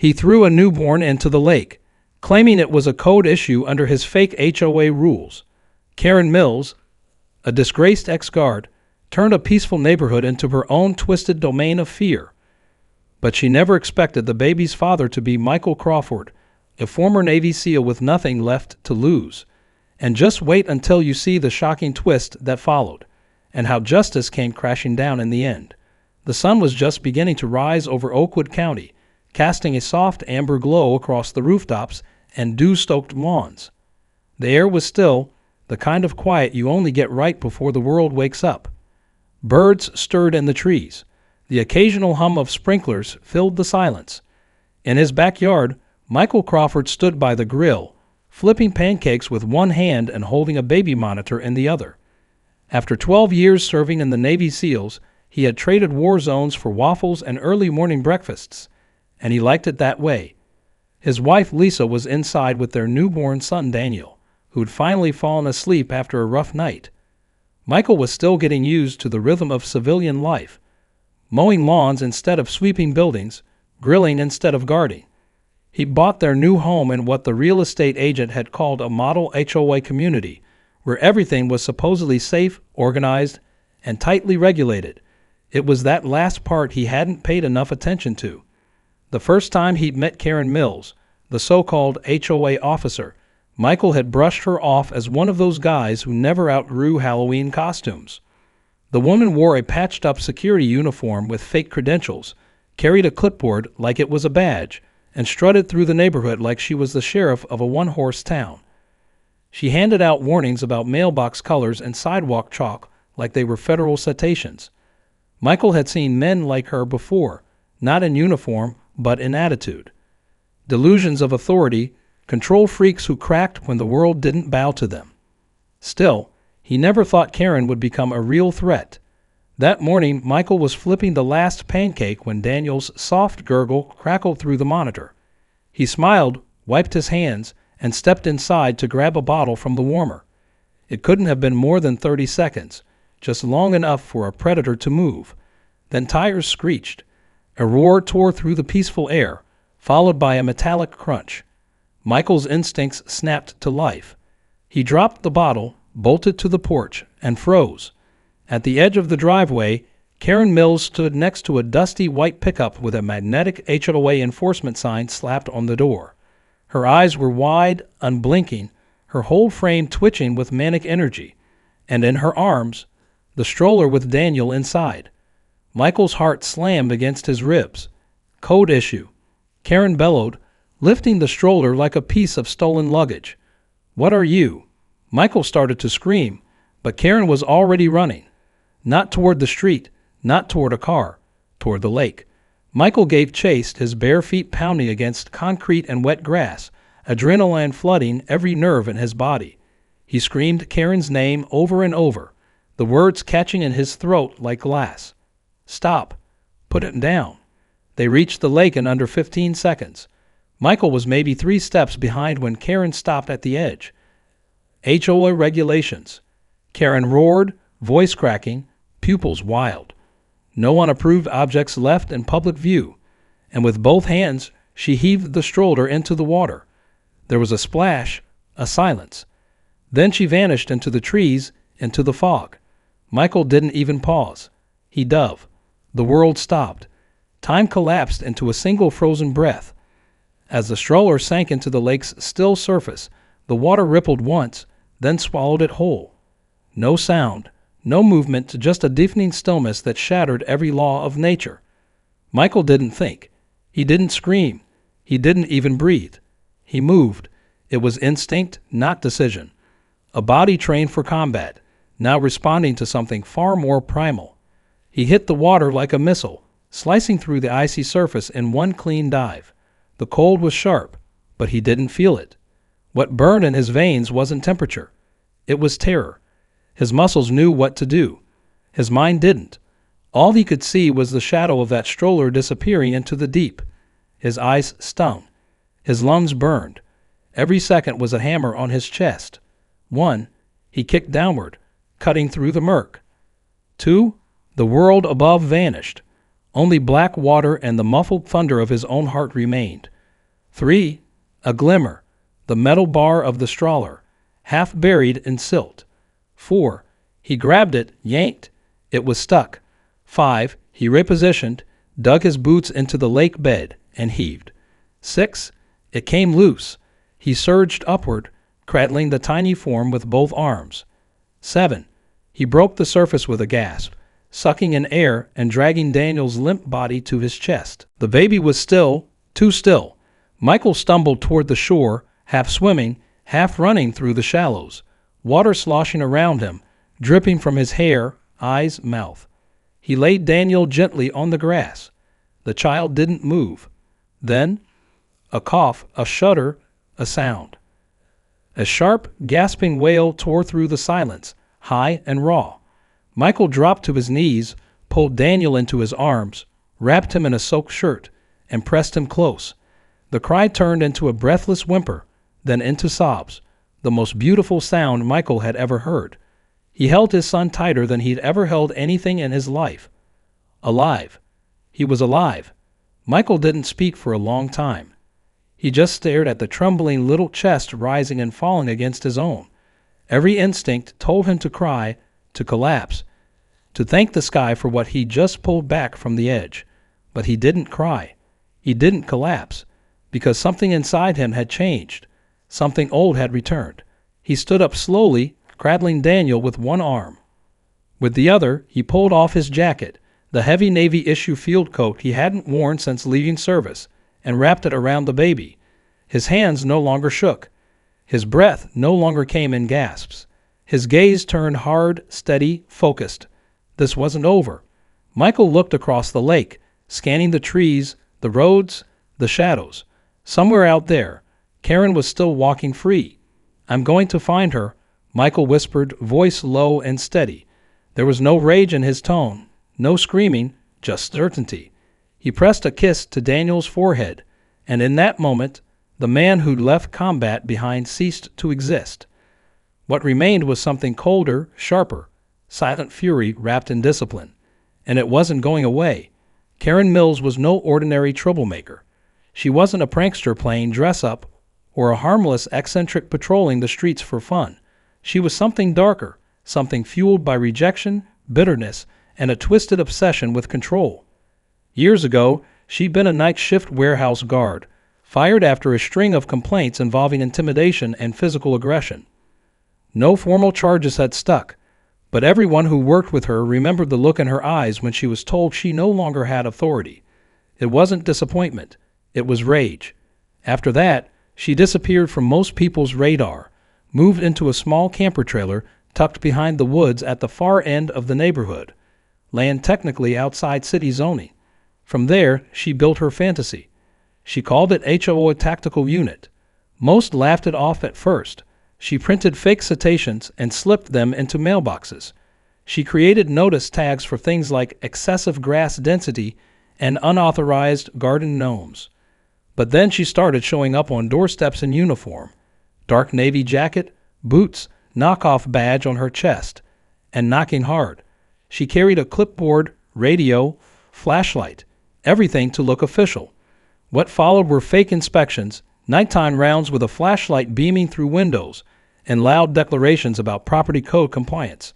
He threw a newborn into the lake, claiming it was a code issue under his fake HOA rules. Karen Mills, a disgraced ex-guard, turned a peaceful neighborhood into her own twisted domain of fear. But she never expected the baby's father to be Michael Crawford, a former Navy SEAL with nothing left to lose. And just wait until you see the shocking twist that followed, and how justice came crashing down in the end. The sun was just beginning to rise over Oakwood County, casting a soft amber glow across the rooftops and dew-soaked lawns. The air was still, the kind of quiet you only get right before the world wakes up. Birds stirred in the trees. The occasional hum of sprinklers filled the silence. In his backyard, Michael Crawford stood by the grill, flipping pancakes with one hand and holding a baby monitor in the other. After 12 years serving in the Navy SEALs, he had traded war zones for waffles and early morning breakfasts, and he liked it that way. His wife Lisa was inside with their newborn son Daniel, who had finally fallen asleep after a rough night. Michael was still getting used to the rhythm of civilian life, mowing lawns instead of sweeping buildings, grilling instead of guarding. He bought their new home in what the real estate agent had called a model HOA community, where everything was supposedly safe, organized, and tightly regulated. It was that last part he hadn't paid enough attention to. The first time he'd met Karen Mills, the so-called HOA officer, Michael had brushed her off as one of those guys who never outgrew Halloween costumes. The woman wore a patched-up security uniform with fake credentials, carried a clipboard like it was a badge, and strutted through the neighborhood like she was the sheriff of a one-horse town. She handed out warnings about mailbox colors and sidewalk chalk like they were federal citations. Michael had seen men like her before, not in uniform, but in attitude. Delusions of authority, control freaks who cracked when the world didn't bow to them. Still, he never thought Karen would become a real threat. That morning, Michael was flipping the last pancake when Daniel's soft gurgle crackled through the monitor. He smiled, wiped his hands, and stepped inside to grab a bottle from the warmer. It couldn't have been more than 30 seconds, just long enough for a predator to move. Then tires screeched. A roar tore through the peaceful air, followed by a metallic crunch. Michael's instincts snapped to life. He dropped the bottle, bolted to the porch, and froze. At the edge of the driveway, Karen Mills stood next to a dusty white pickup with a magnetic HOA enforcement sign slapped on the door. Her eyes were wide, unblinking, her whole frame twitching with manic energy, and in her arms, the stroller with Daniel inside. Michael's heart slammed against his ribs. Code issue. Karen bellowed, lifting the stroller like a piece of stolen luggage. What are you? Michael started to scream, but Karen was already running. Not toward the street, not toward a car, toward the lake. Michael gave chase, his bare feet pounding against concrete and wet grass, adrenaline flooding every nerve in his body. He screamed Karen's name over and over, the words catching in his throat like glass. Stop. Put it down. They reached the lake in under 15 seconds. Michael was maybe 3 steps behind when Karen stopped at the edge. HOA regulations. Karen roared, voice cracking, pupils wild. No unapproved objects left in public view, and with both hands she heaved the stroller into the water. There was a splash, a silence. Then she vanished into the trees, into the fog. Michael didn't even pause. He dove. The world stopped. Time collapsed into a single frozen breath. As the stroller sank into the lake's still surface, the water rippled once, then swallowed it whole. No sound. No movement, just a deafening stillness that shattered every law of nature. Michael didn't think. He didn't scream. He didn't even breathe. He moved. It was instinct, not decision. A body trained for combat, now responding to something far more primal. He hit the water like a missile, slicing through the icy surface in one clean dive. The cold was sharp, but he didn't feel it. What burned in his veins wasn't temperature. It was terror. His muscles knew what to do. His mind didn't. All he could see was the shadow of that stroller disappearing into the deep. His eyes stung. His lungs burned. Every second was a hammer on his chest. 1, he kicked downward, cutting through the murk. 2, the world above vanished. Only black water and the muffled thunder of his own heart remained. 3. A glimmer, the metal bar of the stroller, half buried in silt. 4. He grabbed it, yanked. It was stuck. 5. He repositioned, dug his boots into the lake bed, and heaved. 6. It came loose. He surged upward, cradling the tiny form with both arms. 7. He broke the surface with a gasp, sucking in air and dragging Daniel's limp body to his chest. The baby was still, too still. Michael stumbled toward the shore, half swimming, half running through the shallows, water sloshing around him, dripping from his hair, eyes, mouth. He laid Daniel gently on the grass. The child didn't move. Then, a cough, a shudder, a sound. A sharp, gasping wail tore through the silence, high and raw. Michael dropped to his knees, pulled Daniel into his arms, wrapped him in a soaked shirt, and pressed him close. The cry turned into a breathless whimper, then into sobs, the most beautiful sound Michael had ever heard. He held his son tighter than he'd ever held anything in his life. Alive. He was alive. Michael didn't speak for a long time. He just stared at the trembling little chest rising and falling against his own. Every instinct told him to cry, to collapse, to thank the sky for what he'd just pulled back from the edge. But he didn't cry. He didn't collapse, because something inside him had changed. Something old had returned. He stood up slowly, cradling Daniel with one arm. With the other, he pulled off his jacket, the heavy Navy issue field coat he hadn't worn since leaving service, and wrapped it around the baby. His hands no longer shook. His breath no longer came in gasps. His gaze turned hard, steady, focused. This wasn't over. Michael looked across the lake, scanning the trees, the roads, the shadows. Somewhere out there, Karen was still walking free. "I'm going to find her," Michael whispered, voice low and steady. There was no rage in his tone, no screaming, just certainty. He pressed a kiss to Daniel's forehead, and in that moment, the man who'd left combat behind ceased to exist. What remained was something colder, sharper, silent fury wrapped in discipline. And it wasn't going away. Karen Mills was no ordinary troublemaker. She wasn't a prankster playing dress-up or a harmless eccentric patrolling the streets for fun. She was something darker, something fueled by rejection, bitterness, and a twisted obsession with control. Years ago, she'd been a night shift warehouse guard, fired after a string of complaints involving intimidation and physical aggression. No formal charges had stuck, but everyone who worked with her remembered the look in her eyes when she was told she no longer had authority. It wasn't disappointment, it was rage. After that, she disappeared from most people's radar, moved into a small camper trailer tucked behind the woods at the far end of the neighborhood, land technically outside city zoning. From there, she built her fantasy. She called it HOA Tactical Unit. Most laughed it off at first. She printed fake citations and slipped them into mailboxes. She created notice tags for things like excessive grass density and unauthorized garden gnomes. But then she started showing up on doorsteps in uniform, dark navy jacket, boots, knockoff badge on her chest, and knocking hard. She carried a clipboard, radio, flashlight, everything to look official. What followed were fake inspections, nighttime rounds with a flashlight beaming through windows, and loud declarations about property code compliance.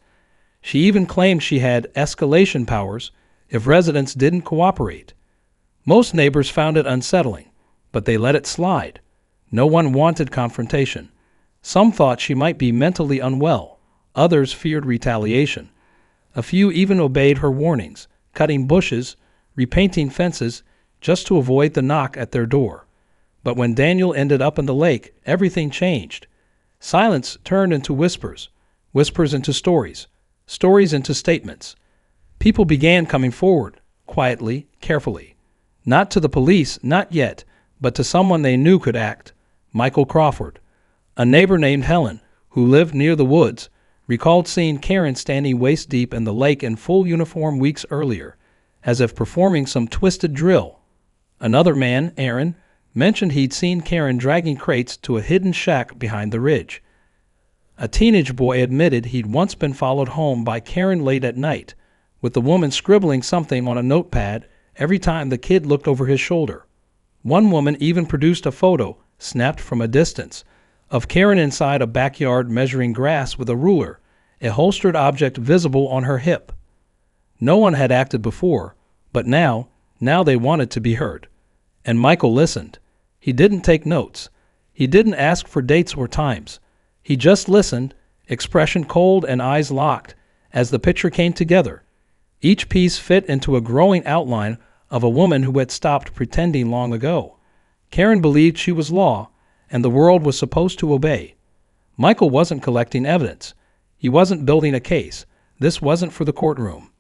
She even claimed she had escalation powers if residents didn't cooperate. Most neighbors found it unsettling, but they let it slide. No one wanted confrontation. Some thought she might be mentally unwell. Others feared retaliation. A few even obeyed her warnings, cutting bushes, repainting fences, just to avoid the knock at their door. But when Daniel ended up in the lake, everything changed. Silence turned into whispers, whispers into stories, stories into statements. People began coming forward, quietly, carefully. Not to the police, not yet, but to someone they knew could act. Michael Crawford. A neighbor named Helen, who lived near the woods, recalled seeing Karen standing waist-deep in the lake in full uniform weeks earlier, as if performing some twisted drill. Another man, Aaron, mentioned he'd seen Karen dragging crates to a hidden shack behind the ridge. A teenage boy admitted he'd once been followed home by Karen late at night, with the woman scribbling something on a notepad every time the kid looked over his shoulder. One woman even produced a photo, snapped from a distance, of Karen inside a backyard measuring grass with a ruler, a holstered object visible on her hip. No one had acted before, but now they wanted to be heard. And Michael listened. He didn't take notes. He didn't ask for dates or times. He just listened, expression cold and eyes locked, as the picture came together. Each piece fit into a growing outline of a woman who had stopped pretending long ago. Karen believed she was law, and the world was supposed to obey. Michael wasn't collecting evidence. He wasn't building a case. This wasn't for the courtroom.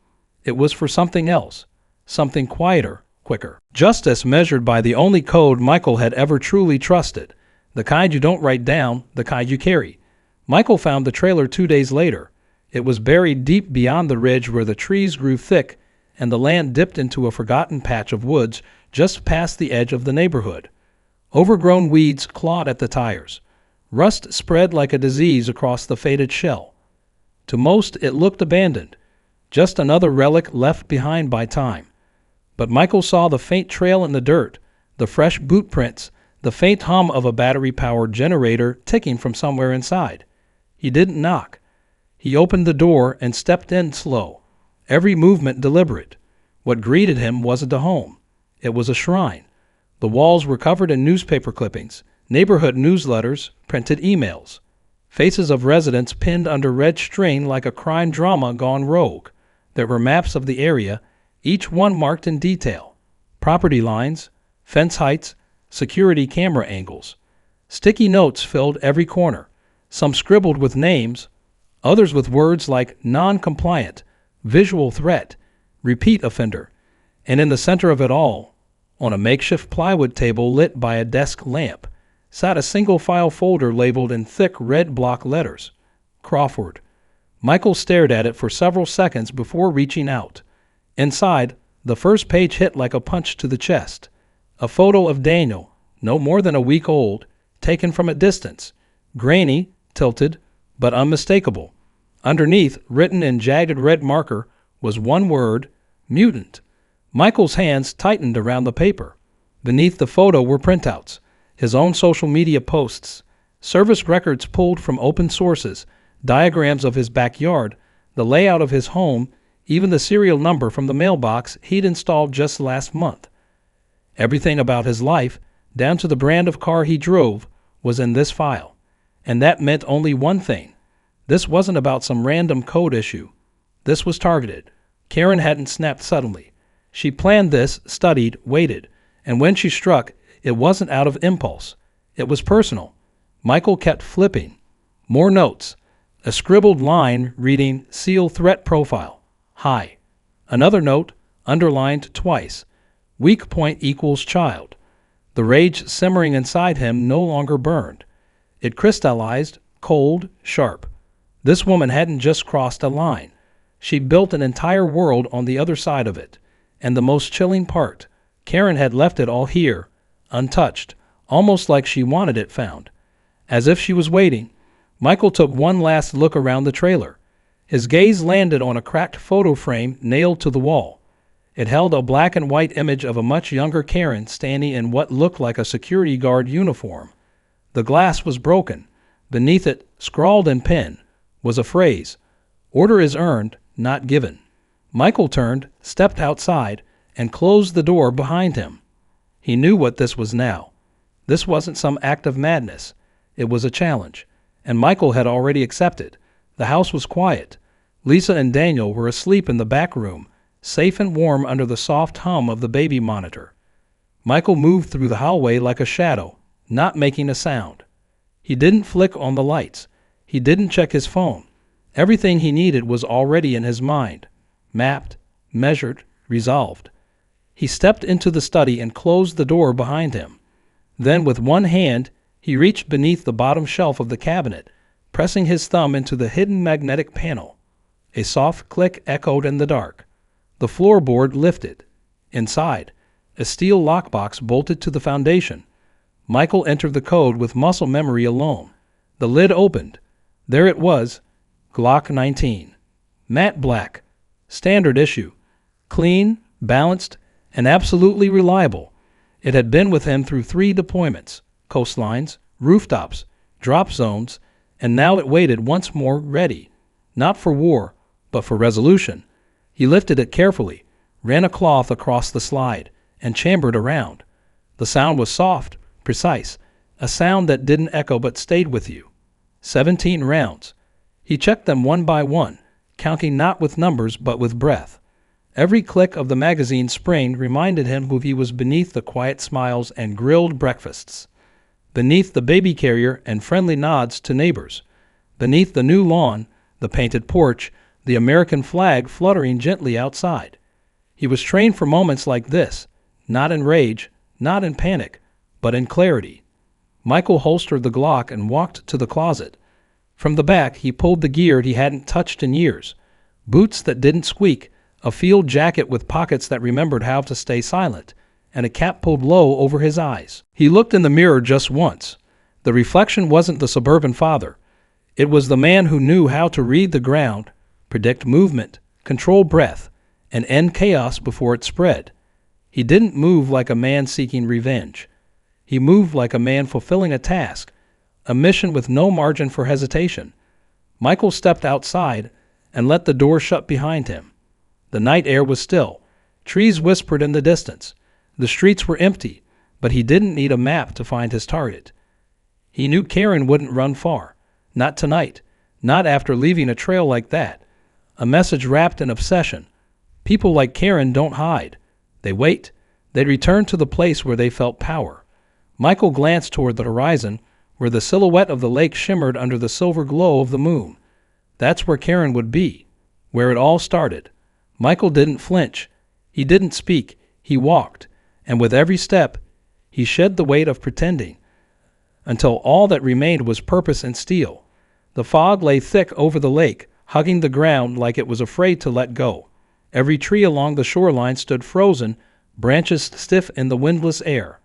It was for something else, something quieter, quicker. Justice measured by the only code Michael had ever truly trusted, the kind you don't write down, the kind you carry. Michael found the trailer 2 days later. It was buried deep beyond the ridge where the trees grew thick and the land dipped into a forgotten patch of woods just past the edge of the neighborhood. Overgrown weeds clawed at the tires. Rust spread like a disease across the faded shell. To most, it looked abandoned, just another relic left behind by time. But Michael saw the faint trail in the dirt, the fresh boot prints, the faint hum of a battery-powered generator ticking from somewhere inside. He didn't knock. He opened the door and stepped in slow, every movement deliberate. What greeted him wasn't a home. It was a shrine. The walls were covered in newspaper clippings, neighborhood newsletters, printed emails. Faces of residents pinned under red string like a crime drama gone rogue. There were maps of the area, each one marked in detail. Property lines, fence heights, security camera angles. Sticky notes filled every corner, some scribbled with names, others with words like non-compliant, visual threat, repeat offender. And in the center of it all, on a makeshift plywood table lit by a desk lamp, sat a single-file folder labeled in thick red block letters, Crawford. Michael stared at it for several seconds before reaching out. Inside, the first page hit like a punch to the chest. A photo of Daniel, no more than a week old, taken from a distance, grainy, tilted, but unmistakable. Underneath, written in jagged red marker, was one word, mutant. Michael's hands tightened around the paper. Beneath the photo were printouts, his own social media posts, service records pulled from open sources, diagrams of his backyard, the layout of his home, even the serial number from the mailbox he'd installed just last month. Everything about his life, down to the brand of car he drove, was in this file. And that meant only one thing. This wasn't about some random code issue. This was targeted. Karen hadn't snapped suddenly. She planned this, studied, waited, and when she struck, it wasn't out of impulse. It was personal. Michael kept flipping. More notes. A scribbled line reading Seal Threat Profile. High. Another note, underlined twice. Weak point equals child. The rage simmering inside him no longer burned. It crystallized, cold, sharp. This woman hadn't just crossed a line. She built an entire world on the other side of it. And the most chilling part, Karen had left it all here, untouched, almost like she wanted it found. As if she was waiting, Michael took one last look around the trailer. His gaze landed on a cracked photo frame nailed to the wall. It held a black and white image of a much younger Karen standing in what looked like a security guard uniform. The glass was broken. Beneath it, scrawled in pen, was a phrase, "Order is earned, not given." Michael turned, stepped outside, and closed the door behind him. He knew what this was now. This wasn't some act of madness. It was a challenge, and Michael had already accepted. The house was quiet. Lisa and Daniel were asleep in the back room, safe and warm under the soft hum of the baby monitor. Michael moved through the hallway like a shadow, not making a sound. He didn't flick on the lights. He didn't check his phone. Everything he needed was already in his mind. Mapped, measured, resolved. He stepped into the study and closed the door behind him. Then with one hand, he reached beneath the bottom shelf of the cabinet, pressing his thumb into the hidden magnetic panel. A soft click echoed in the dark. The floorboard lifted. Inside, a steel lockbox bolted to the foundation. Michael entered the code with muscle memory alone. The lid opened. There it was, Glock 19. Matte black. Standard issue. Clean, balanced, and absolutely reliable. It had been with him through 3 deployments, coastlines, rooftops, drop zones, and now it waited once more ready, not for war, but for resolution. He lifted it carefully, ran a cloth across the slide, and chambered around. The sound was soft, precise, a sound that didn't echo but stayed with you. 17 rounds. He checked them one by one, counting not with numbers but with breath. Every click of the magazine spring reminded him who he was beneath the quiet smiles and grilled breakfasts, beneath the baby carrier and friendly nods to neighbors, beneath the new lawn, the painted porch, the American flag fluttering gently outside. He was trained for moments like this, not in rage, not in panic, but in clarity. Michael holstered the Glock and walked to the closet. From the back, he pulled the gear he hadn't touched in years. Boots that didn't squeak, a field jacket with pockets that remembered how to stay silent, and a cap pulled low over his eyes. He looked in the mirror just once. The reflection wasn't the suburban father. It was the man who knew how to read the ground, predict movement, control breath, and end chaos before it spread. He didn't move like a man seeking revenge. He moved like a man fulfilling a task, a mission with no margin for hesitation. Michael stepped outside and let the door shut behind him. The night air was still. Trees whispered in the distance. The streets were empty, but he didn't need a map to find his target. He knew Karen wouldn't run far. Not tonight. Not after leaving a trail like that. A message wrapped in obsession. People like Karen don't hide. They wait. They return to the place where they felt power. Michael glanced toward the horizon, where the silhouette of the lake shimmered under the silver glow of the moon. That's where Karen would be, where it all started. Michael didn't flinch. He didn't speak. He walked, and with every step, he shed the weight of pretending, until all that remained was purpose and steel. The fog lay thick over the lake, hugging the ground like it was afraid to let go. Every tree along the shoreline stood frozen, branches stiff in the windless air.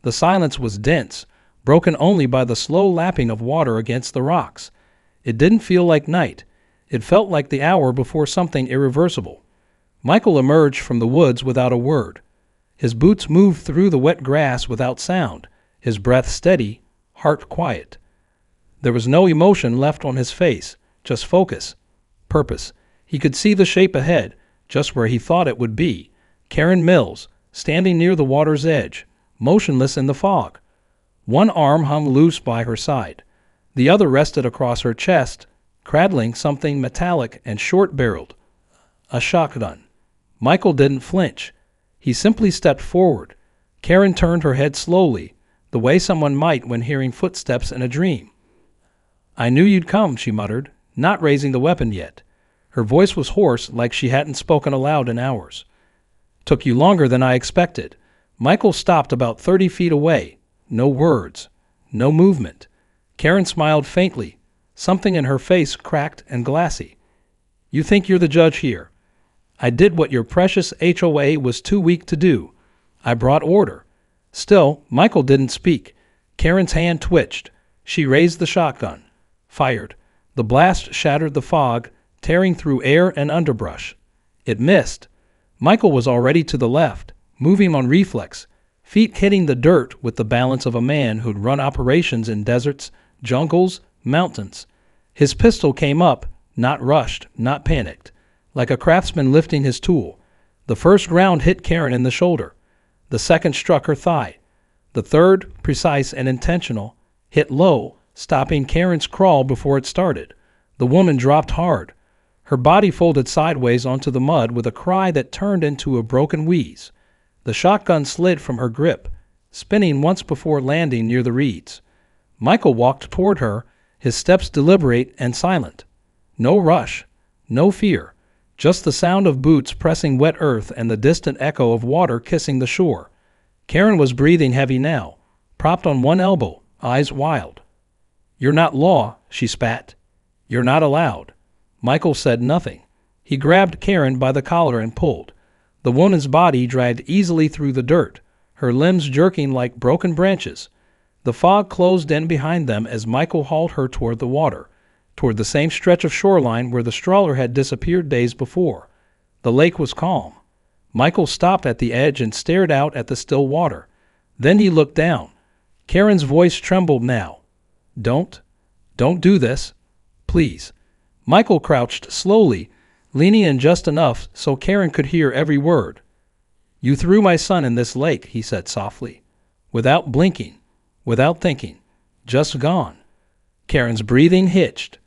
The silence was dense, broken only by the slow lapping of water against the rocks. It didn't feel like night. It felt like the hour before something irreversible. Michael emerged from the woods without a word. His boots moved through the wet grass without sound, his breath steady, heart quiet. There was no emotion left on his face, just focus, purpose. He could see the shape ahead, just where he thought it would be. Karen Mills, standing near the water's edge, motionless in the fog. One arm hung loose by her side. The other rested across her chest, cradling something metallic and short-barreled. A shotgun. Michael didn't flinch. He simply stepped forward. Karen turned her head slowly, the way someone might when hearing footsteps in a dream. "I knew you'd come," she muttered, not raising the weapon yet. Her voice was hoarse, like she hadn't spoken aloud in hours. "Took you longer than I expected." Michael stopped about 30 feet away. No words. No movement. Karen smiled faintly. Something in her face cracked and glassy. "You think you're the judge here. I did what your precious HOA was too weak to do. I brought order." Still, Michael didn't speak. Karen's hand twitched. She raised the shotgun. Fired. The blast shattered the fog, tearing through air and underbrush. It missed. Michael was already to the left, moving on reflex, feet hitting the dirt with the balance of a man who'd run operations in deserts, jungles, mountains. His pistol came up, not rushed, not panicked, like a craftsman lifting his tool. The first round hit Karen in the shoulder. The second struck her thigh. The third, precise and intentional, hit low, stopping Karen's crawl before it started. The woman dropped hard. Her body folded sideways onto the mud with a cry that turned into a broken wheeze. The shotgun slid from her grip, spinning once before landing near the reeds. Michael walked toward her, his steps deliberate and silent. No rush, no fear, just the sound of boots pressing wet earth and the distant echo of water kissing the shore. Karen was breathing heavy now, propped on one elbow, eyes wild. "You're not law," she spat. "You're not allowed." Michael said nothing. He grabbed Karen by the collar and pulled. The woman's body dragged easily through the dirt, her limbs jerking like broken branches. The fog closed in behind them as Michael hauled her toward the water, toward the same stretch of shoreline where the stroller had disappeared days before. The lake was calm. Michael stopped at the edge and stared out at the still water. Then he looked down. Karen's voice trembled now. Don't do this. Please. Michael crouched slowly, leaning in just enough so Karen could hear every word. You threw my son in this lake, he said softly. Without blinking, without thinking. Just gone. Karen's breathing hitched.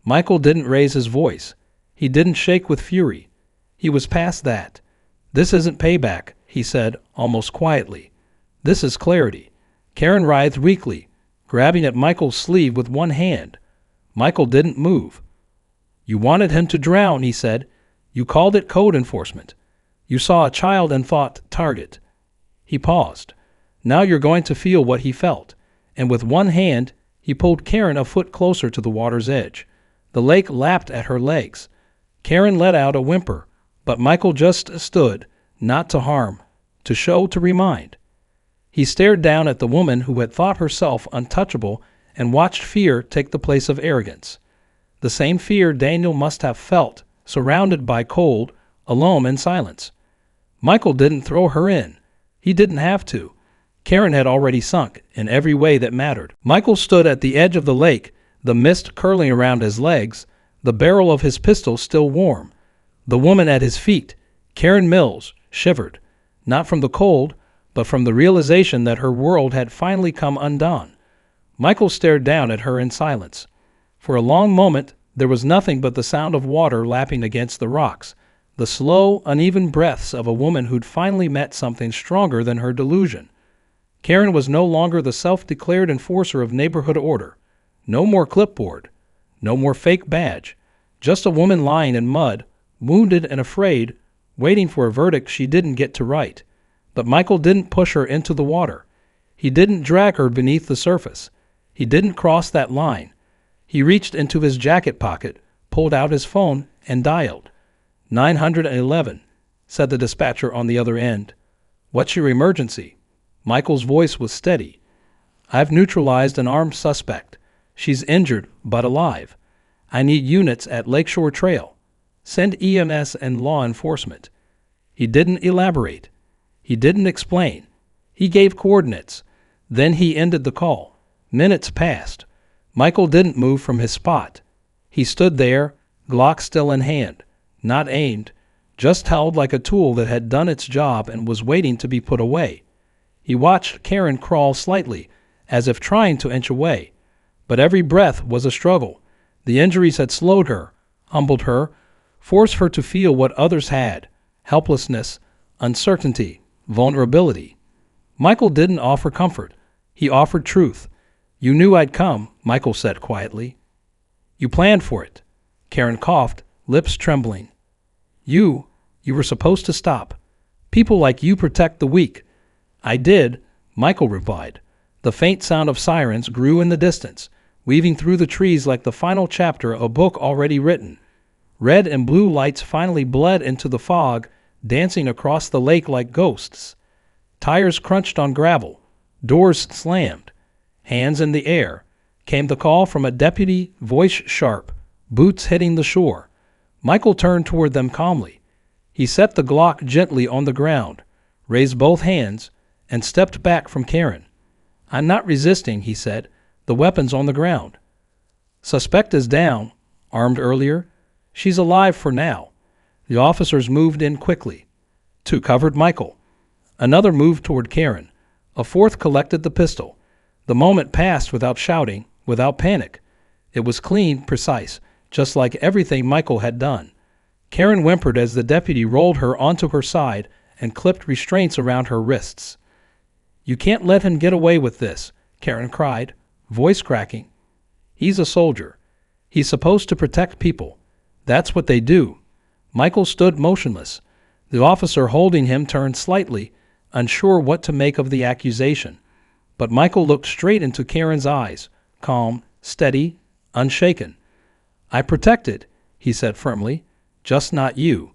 Michael didn't raise his voice. He didn't shake with fury. He was past that. This isn't payback, he said, almost quietly. This is clarity. Karen writhed weakly, grabbing at Michael's sleeve with one hand. Michael didn't move. You wanted him to drown, he said. You called it code enforcement. You saw a child and thought, target. He paused. Now you're going to feel what he felt. And with one hand, he pulled Karen a foot closer to the water's edge. The lake lapped at her legs. Karen let out a whimper, but Michael just stood, not to harm, to show, to remind. He stared down at the woman who had thought herself untouchable and watched fear take the place of arrogance. The same fear Daniel must have felt, surrounded by cold, alone in silence. Michael didn't throw her in. He didn't have to. Karen had already sunk in every way that mattered. Michael stood at the edge of the lake, the mist curling around his legs, the barrel of his pistol still warm. The woman at his feet, Karen Mills, shivered, not from the cold, but from the realization that her world had finally come undone. Michael stared down at her in silence. For a long moment, there was nothing but the sound of water lapping against the rocks, the slow, uneven breaths of a woman who'd finally met something stronger than her delusion. Karen was no longer the self-declared enforcer of neighborhood order. No more clipboard. No more fake badge. Just a woman lying in mud, wounded and afraid, waiting for a verdict she didn't get to write. But Michael didn't push her into the water. He didn't drag her beneath the surface. He didn't cross that line. He reached into his jacket pocket, pulled out his phone, and dialed. 911, said the dispatcher on the other end. What's your emergency? Michael's voice was steady. I've neutralized an armed suspect. She's injured, but alive. I need units at Lakeshore Trail. Send EMS and law enforcement. He didn't elaborate. He didn't explain. He gave coordinates. Then he ended the call. Minutes passed. Michael didn't move from his spot. He stood there, Glock still in hand, not aimed, just held like a tool that had done its job and was waiting to be put away. He watched Karen crawl slightly, as if trying to inch away. But every breath was a struggle. The injuries had slowed her, humbled her, forced her to feel what others had: helplessness, uncertainty, vulnerability. Michael didn't offer comfort. He offered truth. You knew I'd come, Michael said quietly. You planned for it. Karen coughed, lips trembling. You were supposed to stop. People like you protect the weak. I did, Michael replied. The faint sound of sirens grew in the distance, weaving through the trees like the final chapter of a book already written. Red and blue lights finally bled into the fog, dancing across the lake like ghosts. Tires crunched on gravel. Doors slammed. Hands in the air. Came the call from a deputy, voice sharp, boots hitting the shore. Michael turned toward them calmly. He set the Glock gently on the ground, raised both hands, and stepped back from Karen. I'm not resisting, he said. The weapon's on the ground. Suspect is down, armed earlier. She's alive for now. The officers moved in quickly. Two covered Michael. Another moved toward Karen. A fourth collected the pistol. The moment passed without shouting, without panic. It was clean, precise, just like everything Michael had done. Karen whimpered as the deputy rolled her onto her side and clipped restraints around her wrists. You can't let him get away with this, Karen cried, voice cracking. He's a soldier. He's supposed to protect people. That's what they do. Michael stood motionless. The officer holding him turned slightly, unsure what to make of the accusation. But Michael looked straight into Karen's eyes, calm, steady, unshaken. I protected, he said firmly, just not you.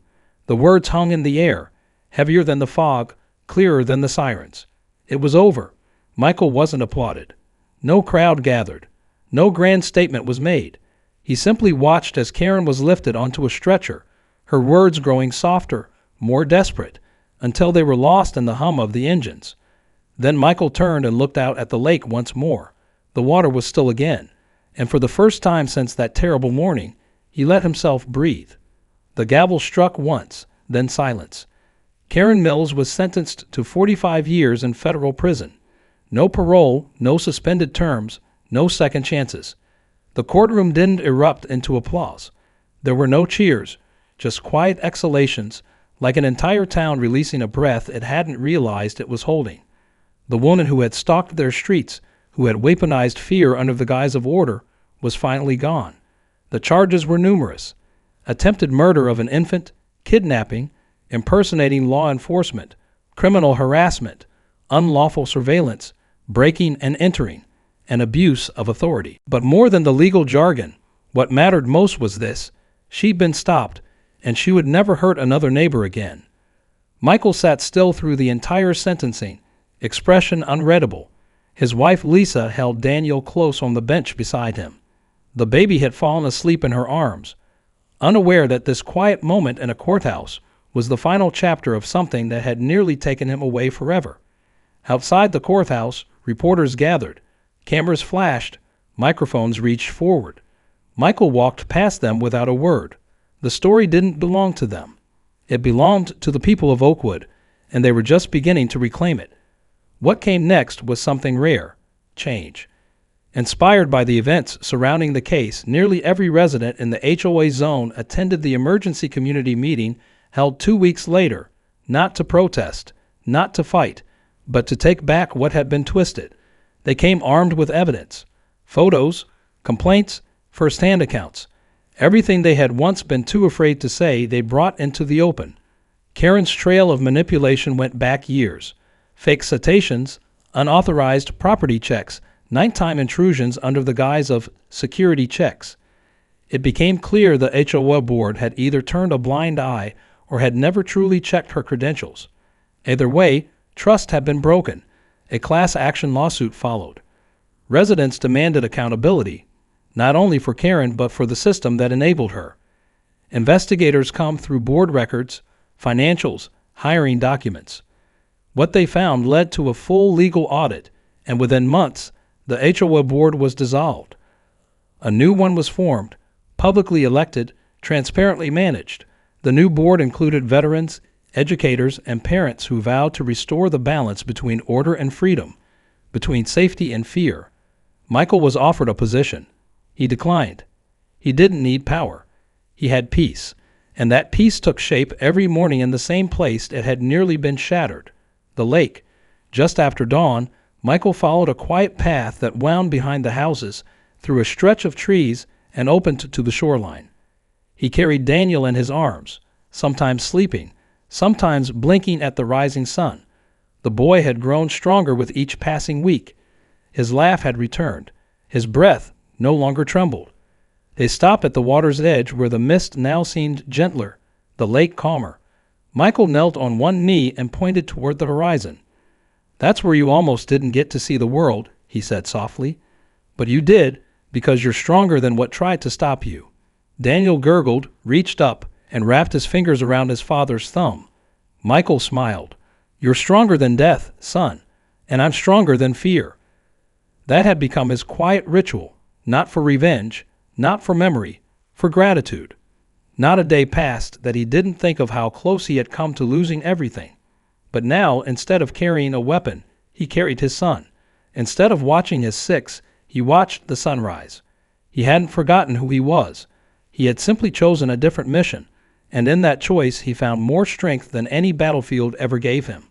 The words hung in the air, heavier than the fog, clearer than the sirens. It was over. Michael wasn't applauded. No crowd gathered. No grand statement was made. He simply watched as Karen was lifted onto a stretcher, her words growing softer, more desperate, until they were lost in the hum of the engines. Then Michael turned and looked out at the lake once more. The water was still again, and for the first time since that terrible morning, he let himself breathe. The gavel struck once, then silence. Karen Mills was sentenced to 45 years in federal prison. No parole, no suspended terms, no second chances. The courtroom didn't erupt into applause. There were no cheers, just quiet exhalations, like an entire town releasing a breath it hadn't realized it was holding. The woman who had stalked their streets, who had weaponized fear under the guise of order, was finally gone. The charges were numerous: attempted murder of an infant, kidnapping, impersonating law enforcement, criminal harassment, unlawful surveillance, breaking and entering, and abuse of authority. But more than the legal jargon, what mattered most was this: she'd been stopped, and she would never hurt another neighbor again. Michael sat still through the entire sentencing, expression unreadable. His wife Lisa held Daniel close on the bench beside him. The baby had fallen asleep in her arms, unaware that this quiet moment in a courthouse was the final chapter of something that had nearly taken him away forever. Outside the courthouse, reporters gathered. Cameras flashed. Microphones reached forward. Michael walked past them without a word. The story didn't belong to them. It belonged to the people of Oakwood, and they were just beginning to reclaim it. What came next was something rare: change. Inspired by the events surrounding the case, nearly every resident in the HOA zone attended the emergency community meeting held 2 weeks later, not to protest, not to fight, but to take back what had been twisted. They came armed with evidence: photos, complaints, first-hand accounts. Everything they had once been too afraid to say, they brought into the open. Karen's trail of manipulation went back years: fake citations, unauthorized property checks, nighttime intrusions under the guise of security checks. It became clear the HOA board had either turned a blind eye or had never truly checked her credentials. Either way, trust had been broken. A class action lawsuit followed. Residents demanded accountability, not only for Karen but for the system that enabled her. Investigators combed through board records, financials, hiring documents. What they found led to a full legal audit, and within months, the HOA board was dissolved. A new one was formed, publicly elected, transparently managed. The new board included veterans, educators, and parents who vowed to restore the balance between order and freedom, between safety and fear. Michael was offered a position. He declined. He didn't need power. He had peace, and that peace took shape every morning in the same place it had nearly been shattered: the lake. Just after dawn, Michael followed a quiet path that wound behind the houses, through a stretch of trees, and opened to the shoreline. He carried Daniel in his arms, sometimes sleeping, sometimes blinking at the rising sun. The boy had grown stronger with each passing week. His laugh had returned. His breath no longer trembled. They stopped at the water's edge, where the mist now seemed gentler, the lake calmer. Michael knelt on one knee and pointed toward the horizon. "That's where you almost didn't get to see the world," he said softly. "But you did, because you're stronger than what tried to stop you." Daniel gurgled, reached up, and wrapped his fingers around his father's thumb. Michael smiled. "You're stronger than death, son, and I'm stronger than fear." That had become his quiet ritual, not for revenge, not for memory, for gratitude. Not a day passed that he didn't think of how close he had come to losing everything. But now, instead of carrying a weapon, he carried his son. Instead of watching his six, he watched the sunrise. He hadn't forgotten who he was. He had simply chosen a different mission, and in that choice he found more strength than any battlefield ever gave him.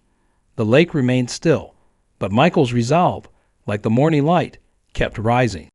The lake remained still, but Michael's resolve, like the morning light, kept rising.